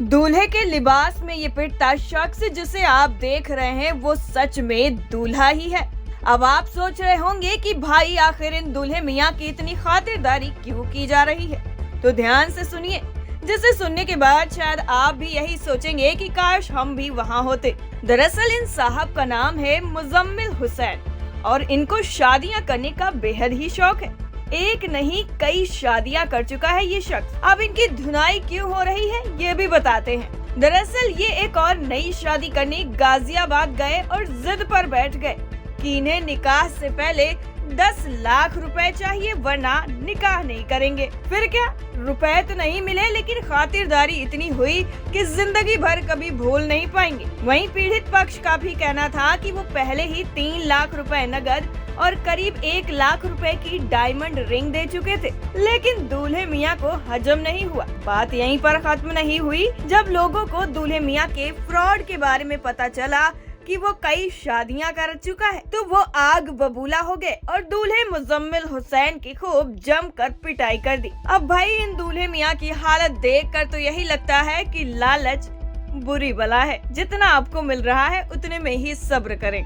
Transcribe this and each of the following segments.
दूल्हे के लिबास में ये पिटता शख्स जिसे आप देख रहे हैं वो सच में दूल्हा ही है। अब आप सोच रहे होंगे कि भाई आखिर इन दूल्हे मियाँ की इतनी खातिरदारी क्यों की जा रही है, तो ध्यान से सुनिए, जिसे सुनने के बाद शायद आप भी यही सोचेंगे कि काश हम भी वहाँ होते। दरअसल इन साहब का नाम है मुजम्मिल हुसैन और इनको शादियाँ करने का बेहद ही शौक है। एक नहीं कई शादियां कर चुका है ये शख्स। अब इनकी धुनाई क्यों हो रही है ये भी बताते हैं। दरअसल ये एक और नई शादी करने गाजियाबाद गए और जिद पर बैठ गए कि इन्हें निकाह से पहले 10 लाख रुपए चाहिए वरना निकाह नहीं करेंगे। फिर क्या, रुपए तो नहीं मिले लेकिन खातिरदारी इतनी हुई कि जिंदगी भर कभी भूल नहीं पाएंगे। वहीं पीड़ित पक्ष का भी कहना था कि वो पहले ही 3 लाख रुपए नगद और करीब 1 लाख रुपए की डायमंड रिंग दे चुके थे, लेकिन दूल्हे मियाँ को हजम नहीं हुआ। बात यहीं पर खत्म नहीं हुई जब लोगों को दूल्हे मियाँ के फ्रॉड के बारे में पता चला कि वो कई शादियां कर चुका है, तो वो आग बबूला हो गए और दूल्हे मुजम्मिल हुसैन की खूब जमकर पिटाई कर दी। अब भाई इन दूल्हे मियाँ की हालत देखकर तो यही लगता है कि लालच बुरी बला है, जितना आपको मिल रहा है उतने में ही सब्र करें।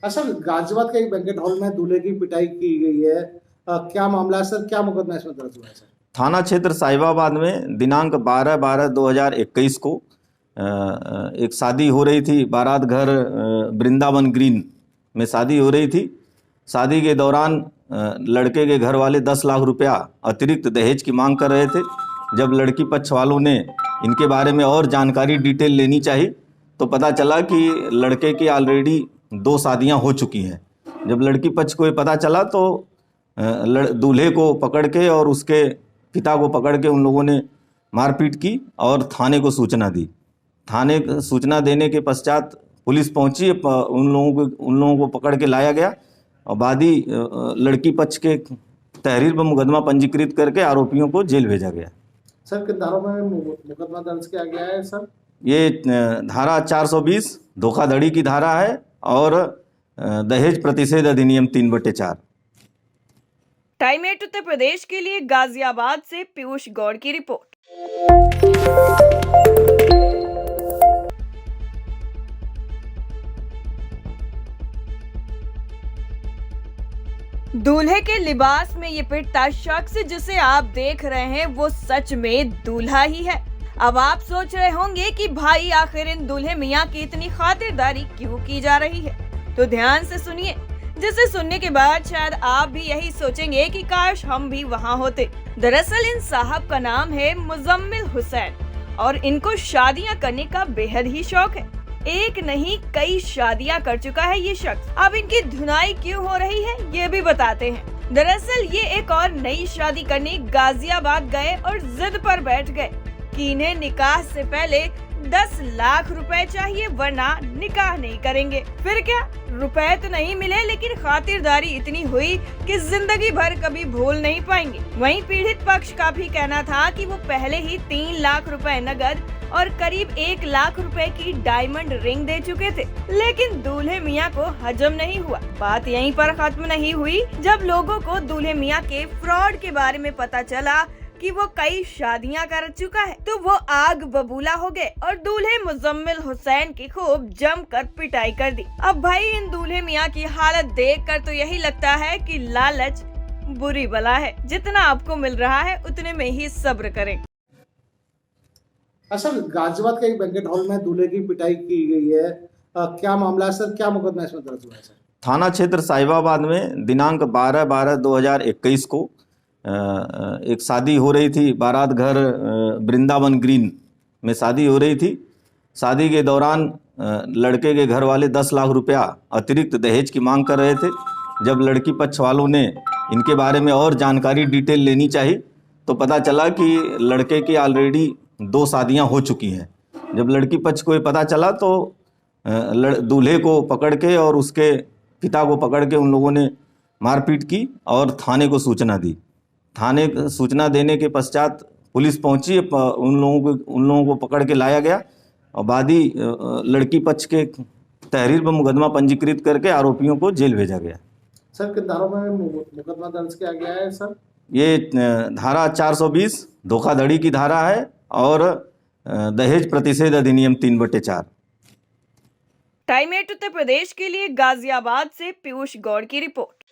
सर, गाजियाबाद के एक बैंकेट हॉल में दूल्हे की पिटाई की गई है। क्या मामला है सर, क्या मुकदमा इसमें दर्ज हुआ है सर? थाना क्षेत्र साहिबाबाद में दिनांक 12/12/2021 को एक शादी हो रही थी। बारात घर वृंदावन ग्रीन में शादी हो रही थी। शादी के दौरान लड़के के घर वाले 10 लाख रुपया अतिरिक्त दहेज की मांग कर रहे थे। जब लड़की पक्ष वालों ने इनके बारे में और जानकारी डिटेल लेनी चाहिए तो पता चला कि लड़के की ऑलरेडी 2 शादियां हो चुकी हैं। जब लड़की पक्ष को ये पता चला तो दूल्हे को पकड़ के और उसके पिता को पकड़ के उन लोगों ने मारपीट की और थाने को सूचना दी। थाने सूचना देने के पश्चात पुलिस पहुंची, उन लोगों को पकड़ के लाया गया और बादी लड़की पक्ष के तहरीर पर मुकदमा पंजीकृत करके आरोपियों को जेल भेजा गया। सर, किन धाराओं में मुकदमा दर्ज किया गया है सर? ये धारा 420 धोखाधड़ी की धारा है और दहेज प्रतिषेध अधिनियम 3/4। टाइम 8 उत्तर प्रदेश के लिए गाजियाबाद से पीयूष गौड़ की रिपोर्ट। दूल्हे के लिबास में ये पिटता शख्स जिसे आप देख रहे हैं वो सच में दूल्हा ही है। अब आप सोच रहे होंगे कि भाई आखिर इन दूल्हे मियाँ की इतनी खातिरदारी क्यों की जा रही है, तो ध्यान से सुनिए, जिसे सुनने के बाद शायद आप भी यही सोचेंगे कि काश हम भी वहाँ होते। दरअसल इन साहब का नाम है मुजम्मिल हुसैन और इनको शादियां करने का बेहद ही शौक है। एक नहीं कई शादियां कर चुका है ये शख्स। अब इनकी धुनाई क्यों हो रही है ये भी बताते हैं। दरअसल ये एक और नई शादी करने गाजियाबाद गए और जिद पर बैठ गए कि इन्हें निकाह से पहले 10 लाख रुपए चाहिए वरना निकाह नहीं करेंगे। फिर क्या, रुपए तो नहीं मिले लेकिन खातिरदारी इतनी हुई कि जिंदगी भर कभी भूल नहीं पाएंगे। वहीं पीड़ित पक्ष का भी कहना था कि वो पहले ही 3 लाख रुपए नगद और करीब 1 लाख रुपए की डायमंड रिंग दे चुके थे, लेकिन दूल्हे मियाँ को हजम नहीं हुआ। बात यहीं पर खत्म नहीं हुई जब लोगों को दूल्हे मियाँ के फ्रॉड के बारे में पता चला कि वो कई शादियां कर चुका है, तो वो आग बबूला हो गए और दूल्हे मुजम्मिल हुसैन की खूब जमकर पिटाई कर दी। अब भाई इन दूल्हे मियाँ की हालत देखकर तो यही लगता है कि लालच बुरी बला है, जितना आपको मिल रहा है उतने में ही सब्र करें। सर, गाजियाबाद के एक बैंकेट हॉल में दूल्हे की पिटाई की गई है। क्या मामला है सर, क्या मुकदमा इसमें दर्ज हुआ है सर? थाना क्षेत्र साहिबाबाद में दिनांक 12/12/2021 को एक शादी हो रही थी। बारात घर वृंदावन ग्रीन में शादी हो रही थी। शादी के दौरान लड़के के घर वाले 10 लाख रुपया अतिरिक्त दहेज की मांग कर रहे थे। जब लड़की पक्ष वालों ने इनके बारे में और जानकारी डिटेल लेनी चाहिए तो पता चला कि लड़के की ऑलरेडी 2 शादियां हो चुकी हैं। जब लड़की पक्ष को ये पता चला तो दूल्हे को पकड़ के और उसके पिता को पकड़ के उन लोगों ने मारपीट की और थाने को सूचना दी। थाने सूचना देने के पश्चात पुलिस पहुंची, उन लोगों को पकड़ के लाया गया और बादी लड़की पक्ष के तहरीर पर मुकदमा पंजीकृत करके आरोपियों को जेल भेजा गया। सर, किन धाराओं में मुकदमा दर्ज किया गया है सर? ये धारा 420 धोखाधड़ी की धारा है और दहेज प्रतिषेध अधिनियम 3/4। टाइम 8 उत्तर प्रदेश के लिए गाजियाबाद से पीयूष गौड़ की रिपोर्ट।